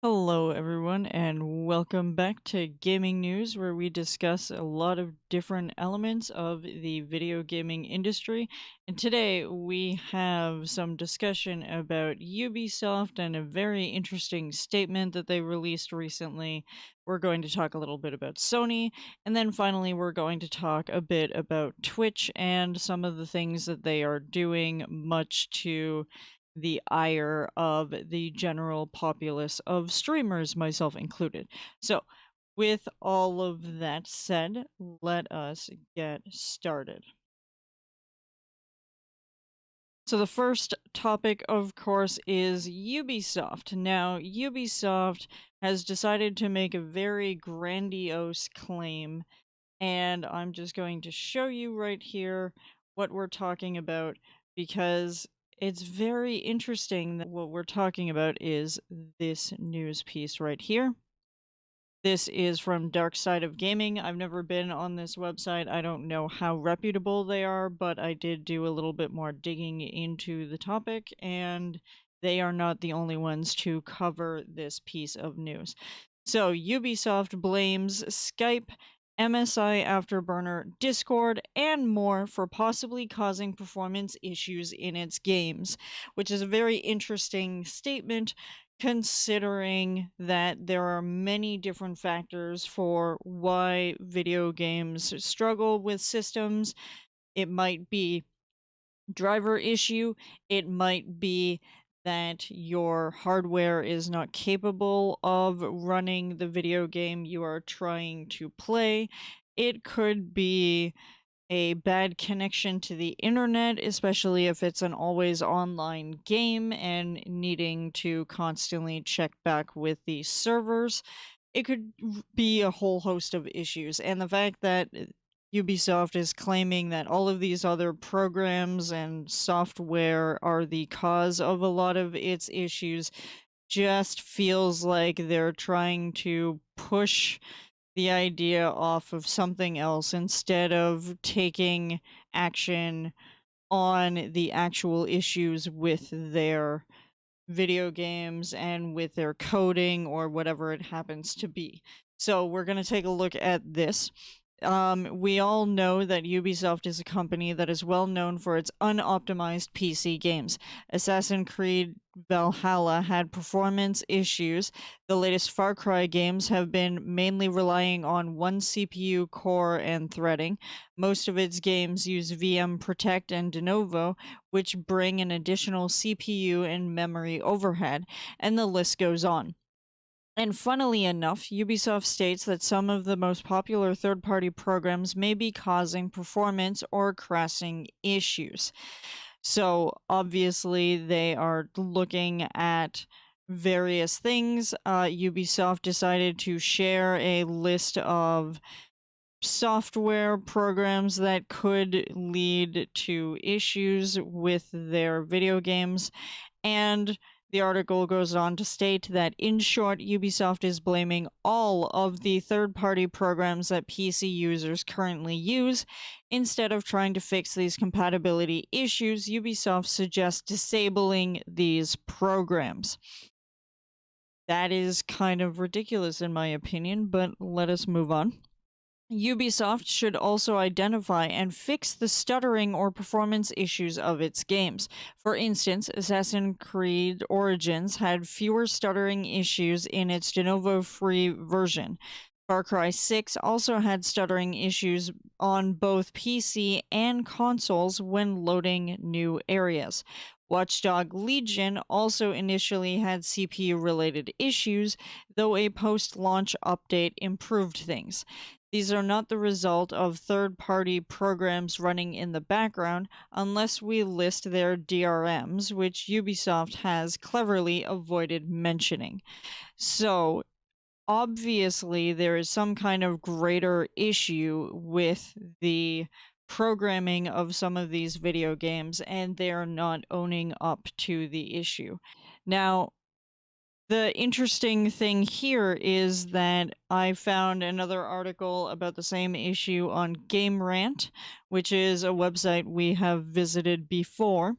Hello, everyone, and welcome back to Gaming News, where we discuss a lot of different elements of the video gaming industry. And today we have some discussion about Ubisoft and a very interesting statement that they released recently. We're going to talk a little bit about Sony, and then finally, we're going to talk a bit about Twitch and some of the things that they are doing, much to the ire of the general populace of streamers, myself included. So, with all of that said, let us get started. So, the first topic, of course, is Ubisoft. Now, Ubisoft has decided to make a very grandiose claim, and I'm just going to show you right here what we're talking about because it's very interesting that what we're talking about is this news piece right here. This is from Dark Side of Gaming. I've never been on this website. I don't know how reputable they are, but I did do a little bit more digging into the topic, and they are not the only ones to cover this piece of news. So, Ubisoft blames Skype, MSI Afterburner, Discord, and more for possibly causing performance issues in its games, which is a very interesting statement considering that there are many different factors for why video games struggle with systems. It might be driver issue, it might be that your hardware is not capable of running the video game you are trying to play. It could be a bad connection to the internet, especially if it's an always online game and needing to constantly check back with the servers. It could be a whole host of issues. And the fact that Ubisoft is claiming that all of these other programs and software are the cause of a lot of its issues just feels like they're trying to push the idea off of something else instead of taking action on the actual issues with their video games and with their coding or whatever it happens to be. So we're going to take a look at this. We all know that Ubisoft is a company that is well known for its unoptimized PC games. Assassin's Creed Valhalla had performance issues. The latest Far Cry games have been mainly relying on one CPU core and threading. Most of its games use VM Protect and De Novo, which bring an additional CPU and memory overhead, and the list goes on. And funnily enough, Ubisoft states that some of the most popular third party programs may be causing performance or crashing issues. So obviously, they are looking at various things. Ubisoft decided to share a list of software programs that could lead to issues with their video games. And the article goes on to state that, in short, Ubisoft is blaming all of the third party programs that PC users currently use. Instead of trying to fix these compatibility issues, Ubisoft suggests disabling these programs. That is kind of ridiculous, in my opinion, but let us move on. Ubisoft should also identify and fix the stuttering or performance issues of its games. For instance, Assassin's Creed Origins had fewer stuttering issues in its de novo free version. Far Cry 6 also had stuttering issues on both PC and consoles when loading new areas. Watchdog Legion also initially had CPU related issues, though a post launch update improved things. These are not the result of third-party programs running in the background, unless we list their DRMs, which Ubisoft has cleverly avoided mentioning. So, obviously, there is some kind of greater issue with the programming of some of these video games, and they're not owning up to the issue. Now, the interesting thing here is that I found another article about the same issue on Game Rant, which is a website we have visited before.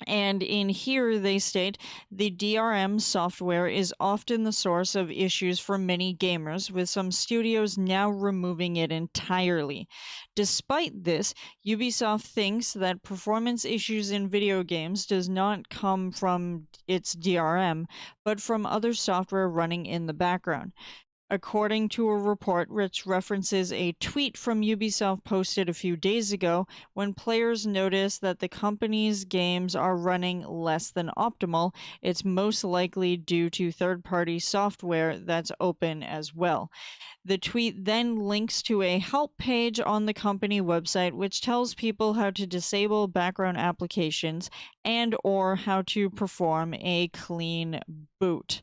And in here, they state the DRM software is often the source of issues for many gamers, with some studios now removing it entirely. Despite this, Ubisoft thinks that performance issues in video games does not come from its DRM, but from other software running in the background. According to a report which references a tweet from Ubisoft posted a few days ago, when players notice that the company's games are running less than optimal, it's most likely due to third party software that's open as well. The tweet then links to a help page on the company website which tells people how to disable background applications and or how to perform a clean boot.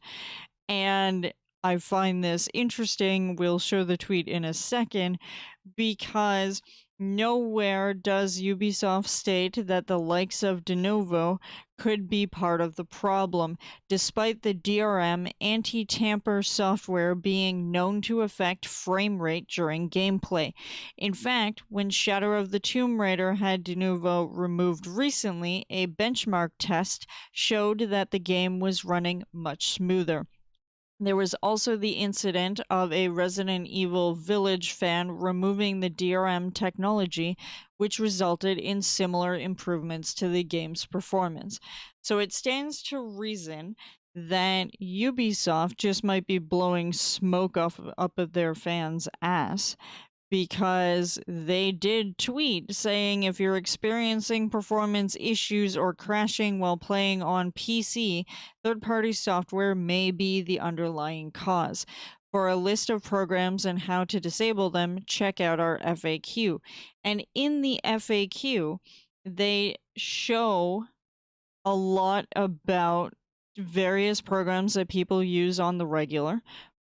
And I find this interesting. We'll show the tweet in a second because nowhere does Ubisoft state that the likes of Denuvo could be part of the problem, despite the DRM anti tamper software being known to affect frame rate during gameplay. In fact, when Shadow of the Tomb Raider had Denuvo removed recently, a benchmark test showed that the game was running much smoother. There was also the incident of a Resident Evil Village fan removing the DRM technology, which resulted in similar improvements to the game's performance. So it stands to reason that Ubisoft just might be blowing smoke up at their fans' ass because they did tweet saying if you're experiencing performance issues or crashing while playing on PC, third party software may be the underlying cause. For a list of programs and how to disable them, check out our FAQ. And in the FAQ, they show a lot about various programs that people use on the regular.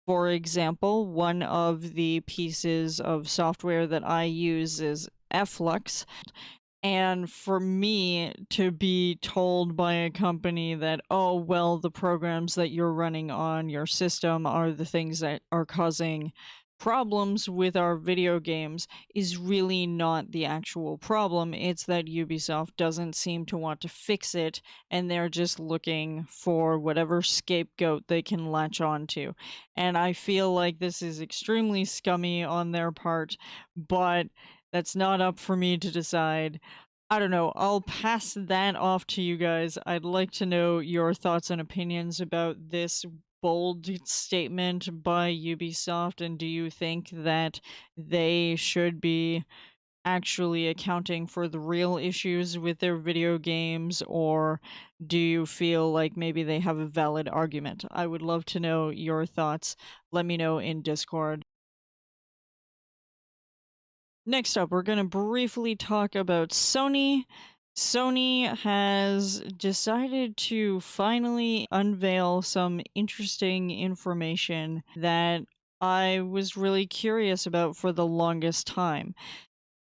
For example, one of the pieces of software that I use is Flux. And for me to be told by a company that, oh, well, the programs that you're running on your system are the things that are causing problems with our video games is really not the actual problem. It's that Ubisoft doesn't seem to want to fix it, and they're just looking for whatever scapegoat they can latch onto. And I feel like this is extremely scummy on their part, but that's not up for me to decide. I don't know. I'll pass that off to you guys. I'd like to know your thoughts and opinions about this bold statement by Ubisoft, and do you think that they should be actually accounting for the real issues with their video games, or do you feel like maybe they have a valid argument? I would love to know your thoughts. Let me know in Discord. Next up, we're going to briefly talk about Sony. Sony has decided to finally unveil some interesting information that I was really curious about for the longest time.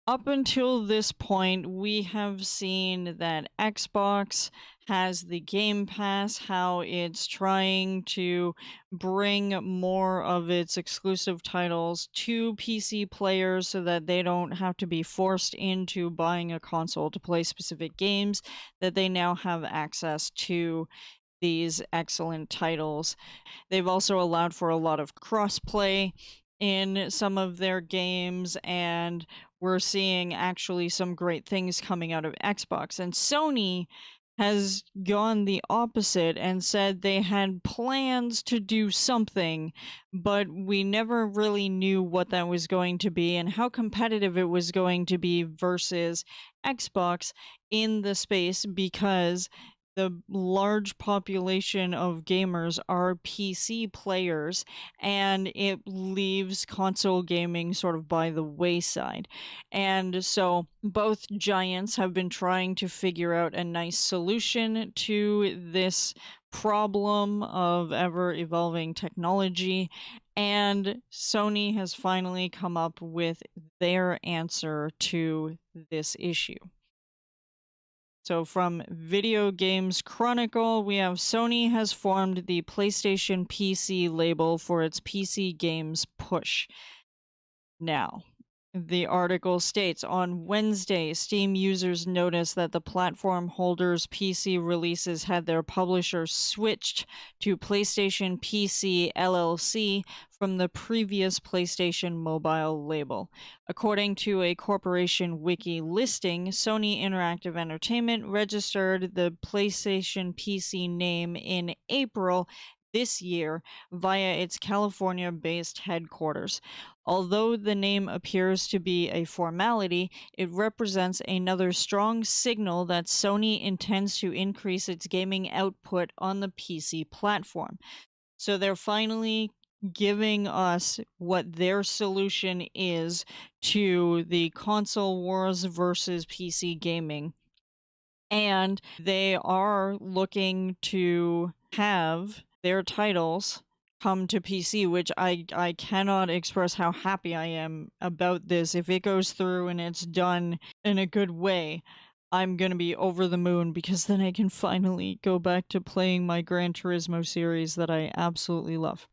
Up until this point, we have seen that Xbox has the Game Pass, how it's trying to bring more of its exclusive titles to PC players so that they don't have to be forced into buying a console to play specific games, that they now have access to these excellent titles. They've also allowed for a lot of crossplay in some of their games, and we're seeing actually some great things coming out of Xbox. And Sony has gone the opposite and said they had plans to do something, but we never really knew what that was going to be and how competitive it was going to be versus Xbox in the space, because the large population of gamers are PC players, and it leaves console gaming sort of by the wayside. And so both giants have been trying to figure out a nice solution to this problem of ever evolving technology. And Sony has finally come up with their answer to this issue. So from Video Games Chronicle, we have Sony has formed the PlayStation PC label for its PC games push. Now, The article states on Wednesday, Steam users noticed that the platform holder's PC releases had their publisher switched to PlayStation PC LLC from the previous PlayStation Mobile label. According to a corporation wiki listing, Sony Interactive Entertainment registered the PlayStation PC name in April this year via its California based headquarters. Although the name appears to be a formality, it represents another strong signal that Sony intends to increase its gaming output on the PC platform. So they're finally giving us what their solution is to the console wars versus PC gaming. And they are looking to have their titles come to PC, which I cannot express how happy I am about this. If it goes through and it's done in a good way, I'm going to be over the moon because then I can finally go back to playing my Gran Turismo series that I absolutely love.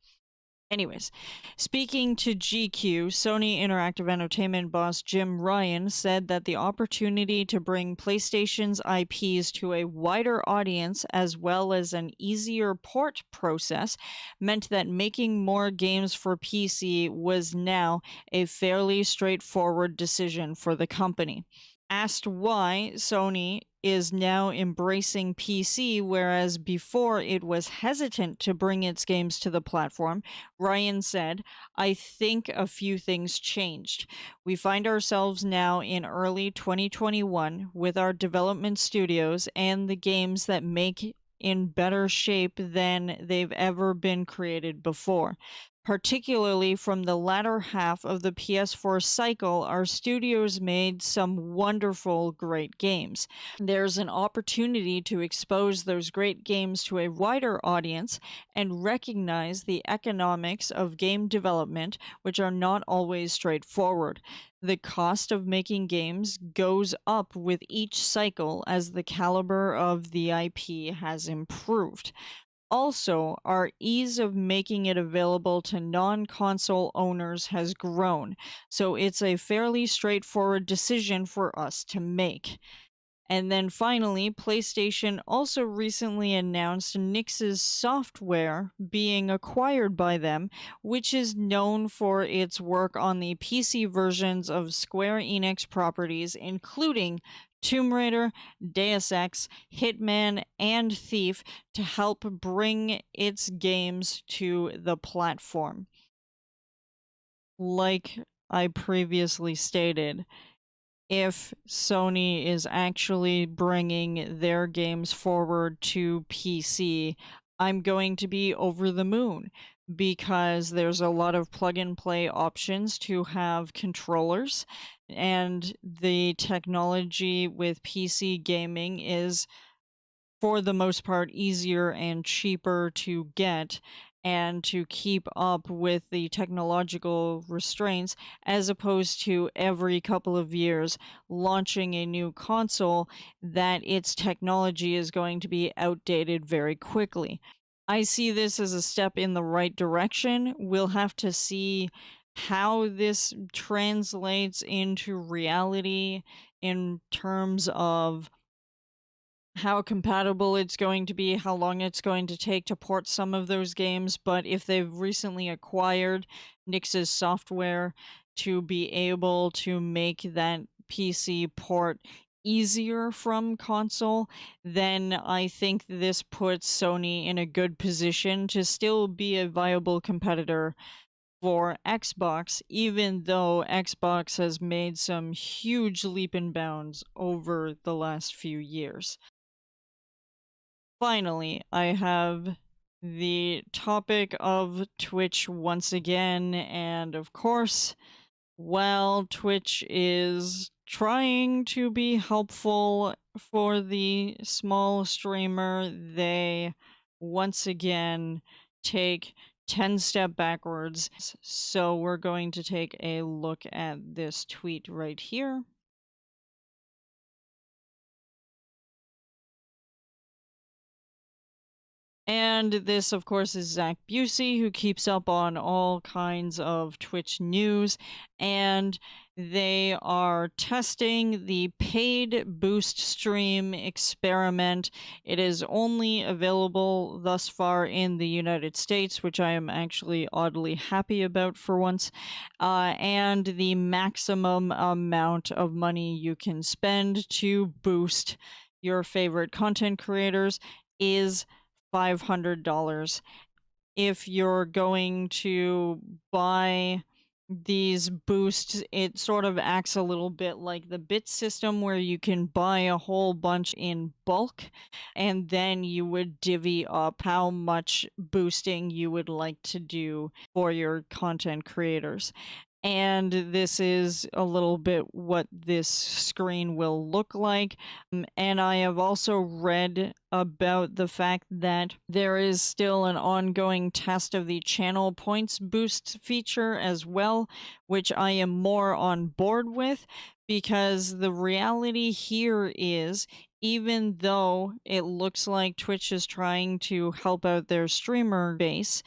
Anyways, speaking to GQ, Sony Interactive Entertainment boss Jim Ryan said that the opportunity to bring PlayStation's IPs to a wider audience as well as an easier port process meant that making more games for PC was now a fairly straightforward decision for the company. Asked why Sony is now embracing PC, whereas before it was hesitant to bring its games to the platform, Ryan said, I think a few things changed. We find ourselves now in early 2021 with our development studios and the games that make in better shape than they've ever been created before. Particularly from the latter half of the PS4 cycle, our studios made some wonderful, great games. There's an opportunity to expose those great games to a wider audience and recognize the economics of game development, which are not always straightforward. The cost of making games goes up with each cycle as the caliber of the IP has improved. Also, our ease of making it available to non console owners has grown, so it's a fairly straightforward decision for us to make. And then finally, PlayStation also recently announced Nix's software being acquired by them, which is known for its work on the PC versions of Square Enix properties, including Tomb Raider, Deus Ex, Hitman, and Thief, to help bring its games to the platform. Like I previously stated, if Sony is actually bringing their games forward to PC, I'm going to be over the moon because there's a lot of plug and play options to have controllers, and the technology with PC gaming is for the most part easier and cheaper to get and to keep up with the technological restraints as opposed to every couple of years launching a new console that its technology is going to be outdated very quickly. I see this as a step in the right direction. We'll have to see how this translates into reality in terms of how compatible it's going to be, how long it's going to take to port some of those games, but if they've recently acquired Nix's software to be able to make that PC port easier from console, then I think this puts Sony in a good position to still be a viable competitor for Xbox, even though Xbox has made some huge leap and bounds over the last few years. Finally, I have the topic of Twitch once again, and of course, while Twitch is trying to be helpful for the small streamer, they once again take 10 step backwards. So we're going to take a look at this tweet right here. And this, of course, is Zach Busey, who keeps up on all kinds of Twitch news. And they are testing the paid boost stream experiment. It is only available thus far in the United States, which I am actually oddly happy about for once. And the maximum amount of money you can spend to boost your favorite content creators is $500. If you're going to buy these boosts, it sort of acts a little bit like the bit system where you can buy a whole bunch in bulk and then you would divvy up how much boosting you would like to do for your content creators. And this is a little bit what this screen will look like. And I have also read about the fact that there is still an ongoing test of the channel points boost feature as well, which I am more on board with, because the reality here is, even though it looks like Twitch is trying to help out their streamer base,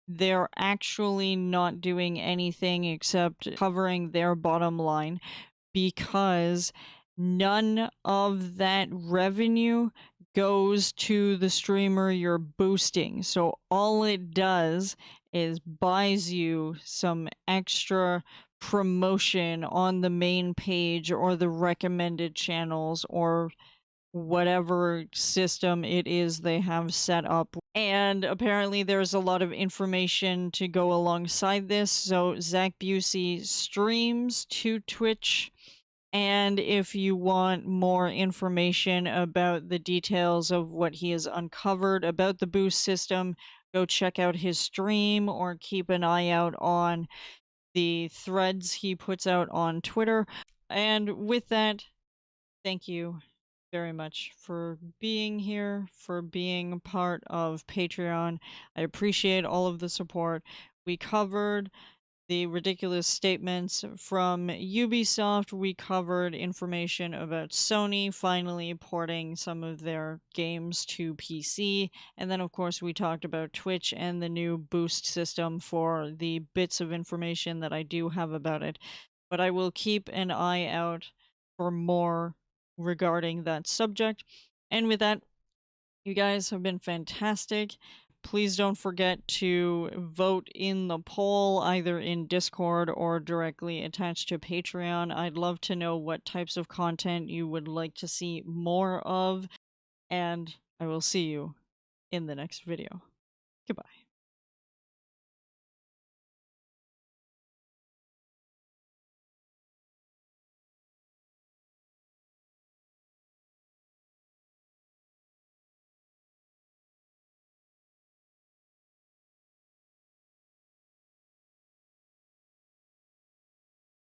they're actually not doing anything except covering their bottom line, because none of that revenue goes to the streamer you're boosting. So all it does is buys you some extra promotion on the main page or the recommended channels or whatever system it is they have set up. And apparently there's a lot of information to go alongside this. So Zach Busey streams to Twitch, and if you want more information about the details of what he has uncovered about the boost system, go check out his stream or keep an eye out on the threads he puts out on Twitter. And with that, thank you very much for being here, for being part of Patreon. I appreciate all of the support. We covered the ridiculous statements from Ubisoft. We covered information about Sony finally porting some of their games to PC. And then, of course, we talked about Twitch and the new boost system for the bits of information that I do have about it. But I will keep an eye out for more regarding that subject. And with that, you guys have been fantastic. Please don't forget to vote in the poll, either in Discord or directly attached to Patreon. I'd love to know what types of content you would like to see more of, and I will see you in the next video. Goodbye.